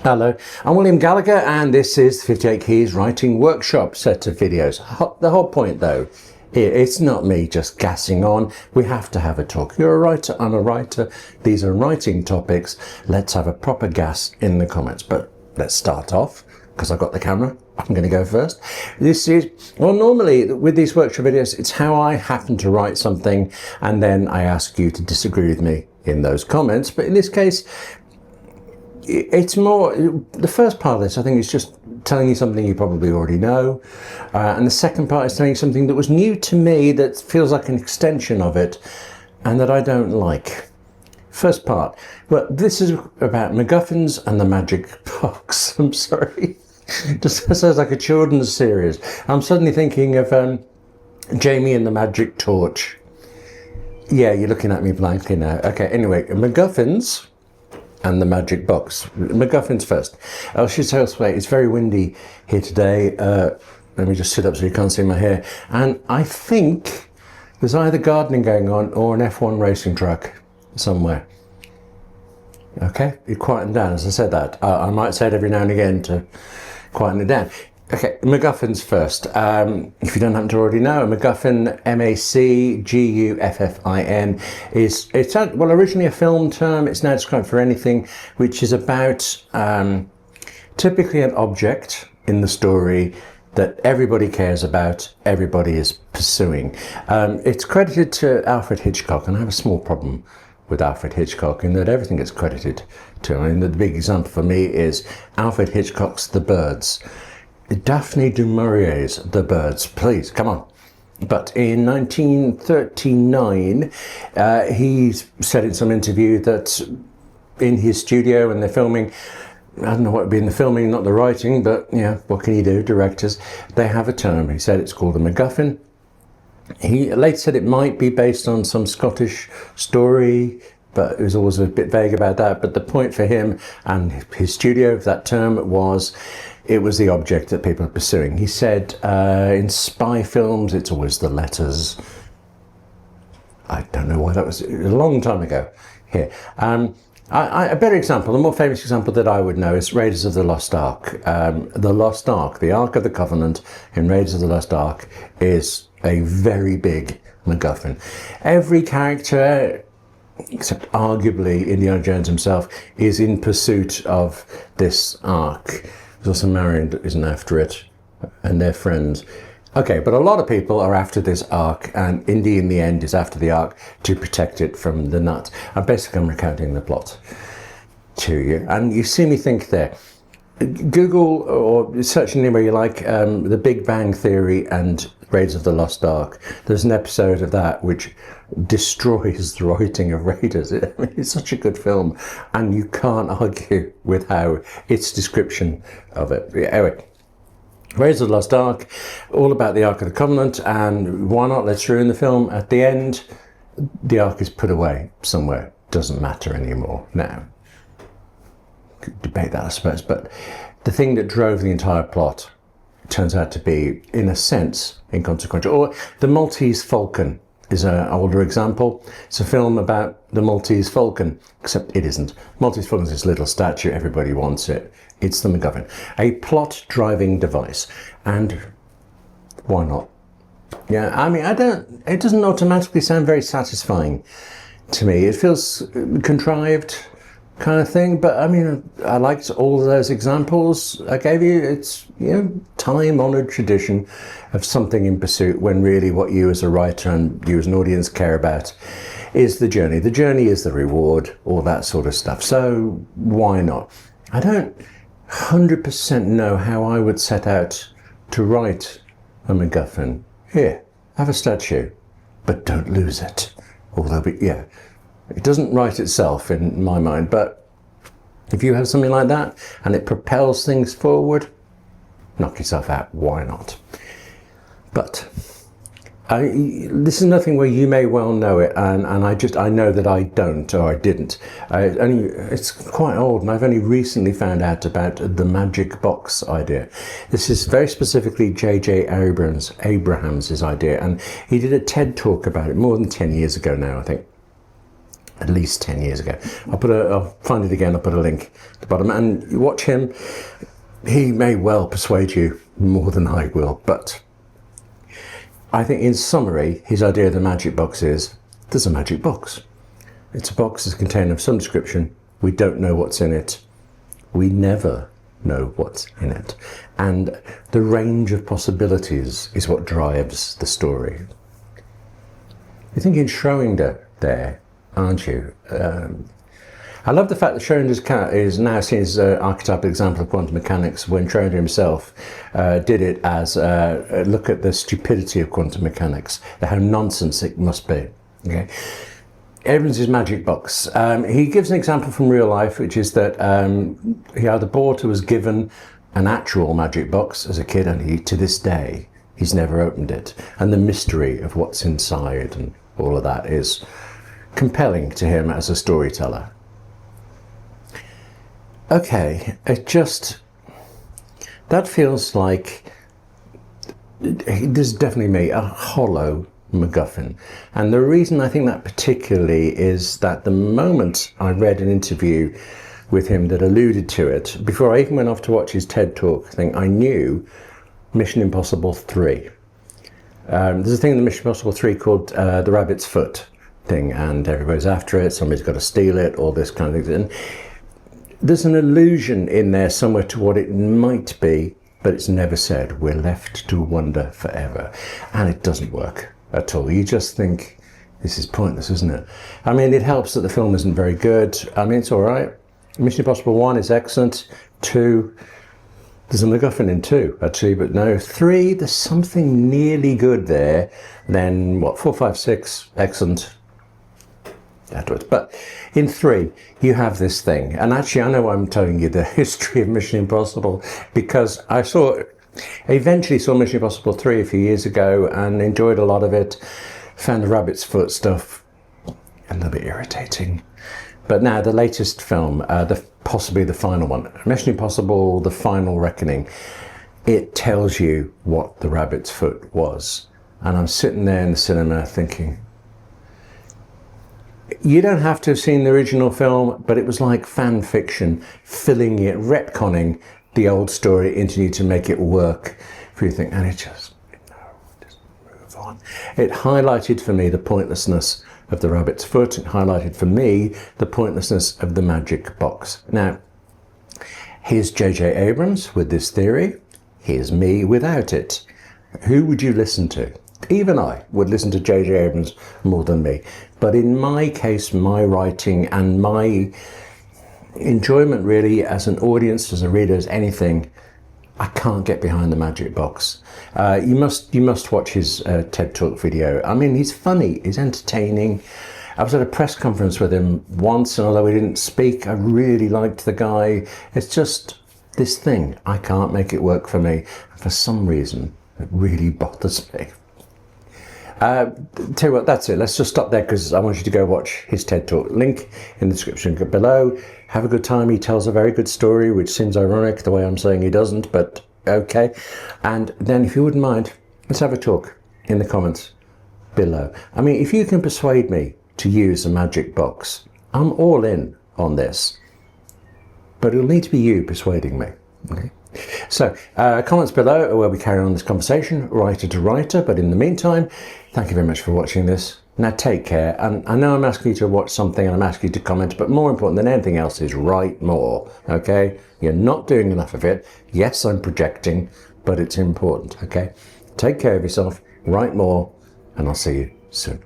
Hello, I'm William Gallagher and this is 58 Keys Writing Workshop set of videos. The whole point though, it's not me just gassing on. We have to have a talk. You're a writer, I'm a writer. These are writing topics. Let's have a proper gas in the comments. But let's start off, because I've got the camera. I'm going to go first. This is, well, normally with these workshop videos, it's how I happen to write something and then I ask you to disagree with me in those comments. But in this case, it's more, the first part of this, I think, is just telling you something you probably already know. And the second part is telling you something that was new to me that feels like an extension of it and that I don't like. First part, well, this is about MacGuffins and the magic box. I'm sorry. Just sounds like a children's series. I'm suddenly thinking of Jamie and the Magic Torch. Yeah, you're looking at me blankly now. Okay, anyway, MacGuffins and the magic box. MacGuffins first. I should say, it's very windy here today. Let me just sit up so you can't see my hair. And I think there's either gardening going on or an F1 racing track somewhere. Okay, you quieten down as I said that. I might say it every now and again to quieten it down. Okay, MacGuffins first. If you don't happen to already know, a MacGuffin, M-A-C-G-U-F-F-I-N, it's well, originally a film term. It's now described for anything which is about typically an object in the story that everybody cares about, everybody is pursuing. It's credited to Alfred Hitchcock, and I have a small problem with Alfred Hitchcock in that everything gets credited to him. I mean, the big example for me is Alfred Hitchcock's The Birds. Daphne du Maurier's The Birds, please, come on. But in 1939, he said in some interview that in his studio when they're filming, I don't know what would be in the filming, not the writing, but yeah, what can you do, directors? They have a term. He said it's called a MacGuffin. He later said it might be based on some Scottish story, but it was always a bit vague about that. But the point for him and his studio of that term was it was the object that people are pursuing. He said in spy films, it's always the letters. I don't know why that was, a long time ago here. A better example, the more famous example that I would know is Raiders of the Lost Ark. The Lost Ark, the Ark of the Covenant in Raiders of the Lost Ark is a very big MacGuffin. Every character, except arguably Indiana Jones himself, is in pursuit of this Ark. There's also Marion that isn't after it, and their friends. Okay, but a lot of people are after this Ark, and Indy in the end is after the Ark to protect it from the nut. I'm recounting the plot to you, and you see me think there. Google or search anywhere you like, The Big Bang Theory and Raiders of the Lost Ark. There's an episode of that which destroys the writing of Raiders. It's such a good film, and you can't argue with how its description of it. Anyway, Raiders of the Lost Ark, all about the Ark of the Covenant, and why not? Let's ruin the film. At the end, the Ark is put away somewhere. Doesn't matter anymore now. Could debate that, I suppose, but the thing that drove the entire plot turns out to be, in a sense, inconsequential. Or The Maltese Falcon is an older example. It's a film about the Maltese Falcon, except it isn't. Maltese Falcon is this little statue, everybody wants it. It's the MacGuffin. A plot-driving device. And why not? Yeah, I mean, it doesn't automatically sound very satisfying to me. It feels contrived kind of thing, but I mean, I liked all of those examples I gave you. It's, you know, time-honored tradition of something in pursuit when really what you as a writer and you as an audience care about is the journey. The journey is the reward, all that sort of stuff. So why not? I don't 100% know how I would set out to write a MacGuffin. Here, have a statue, but don't lose it. Although, yeah, it doesn't write itself in my mind, but if you have something like that and it propels things forward, knock yourself out. Why not? But this is nothing where you may well know it, and I know that I don't, or I didn't. It's quite old, and I've only recently found out about the magic box idea. This is very specifically J.J. Abrams' idea, and he did a TED talk about it more than 10 years ago now, I think. at least 10 years ago. I'll find it again, I'll put a link at the bottom, and you watch him. He may well persuade you more than I will, but I think in summary, his idea of the magic box is, there's a magic box. It's a box that's contained of some description. We don't know what's in it. We never know what's in it. And the range of possibilities is what drives the story. You're thinking Schrödinger there, aren't you? I love the fact that Schrödinger's cat is now seen as an archetypal example of quantum mechanics, when Schrödinger himself did it as a look at the stupidity of quantum mechanics, how nonsense it must be. Okay, Abrams' magic box. He gives an example from real life, which is that he either bought or was given an actual magic box as a kid, and to this day, he's never opened it. And the mystery of what's inside and all of that is compelling to him as a storyteller. Okay, that feels like, this is definitely me, a hollow MacGuffin. And the reason I think that particularly is that the moment I read an interview with him that alluded to it, before I even went off to watch his TED Talk thing, I knew Mission Impossible 3. There's a thing in the Mission Impossible 3 called the rabbit's foot thing, and everybody's after it, somebody's got to steal it, all this kind of thing. And there's an allusion in there somewhere to what it might be, but it's never said. We're left to wonder forever. And it doesn't work at all. You just think, this is pointless, isn't it? I mean, it helps that the film isn't very good. I mean, it's all right. Mission Impossible 1 is excellent. 2, there's a MacGuffin in 2, actually, but no. 3, there's something nearly good there. Then, 4, 5, 6, excellent. Afterwards. But in 3, you have this thing, and actually I know why I'm telling you the history of Mission Impossible, because I eventually saw Mission Impossible 3 a few years ago and enjoyed a lot of it. Found the rabbit's foot stuff a little bit irritating. But now the latest film, possibly the final one, Mission Impossible: The Final Reckoning, it tells you what the rabbit's foot was. And I'm sitting there in the cinema thinking, you don't have to have seen the original film, but it was like fan fiction, filling it, retconning the old story into you to make it work for you to think, and it just move on. It highlighted for me the pointlessness of the rabbit's foot. It highlighted for me the pointlessness of the magic box. Now, here's J.J. Abrams with this theory. Here's me without it. Who would you listen to? Even I would listen to J.J. Abrams more than me. But in my case, my writing and my enjoyment really as an audience, as a reader, as anything, I can't get behind the magic box. You must watch his TED Talk video. I mean, he's funny, he's entertaining. I was at a press conference with him once, and although he didn't speak, I really liked the guy. It's just this thing. I can't make it work for me. For some reason, it really bothers me. Tell you what, that's it. Let's just stop there because I want you to go watch his TED Talk. Link in the description below. Have a good time. He tells a very good story, which seems ironic the way I'm saying he doesn't, but okay. And then if you wouldn't mind, let's have a talk in the comments below. I mean, if you can persuade me to use a magic box, I'm all in on this. But it'll need to be you persuading me. Okay. So, comments below are where we carry on this conversation, writer to writer. But in the meantime, thank you very much for watching this. Now take care. And I know I'm asking you to watch something and I'm asking you to comment, but more important than anything else is write more, okay? You're not doing enough of it. Yes, I'm projecting, but it's important, okay? Take care of yourself, write more, and I'll see you soon.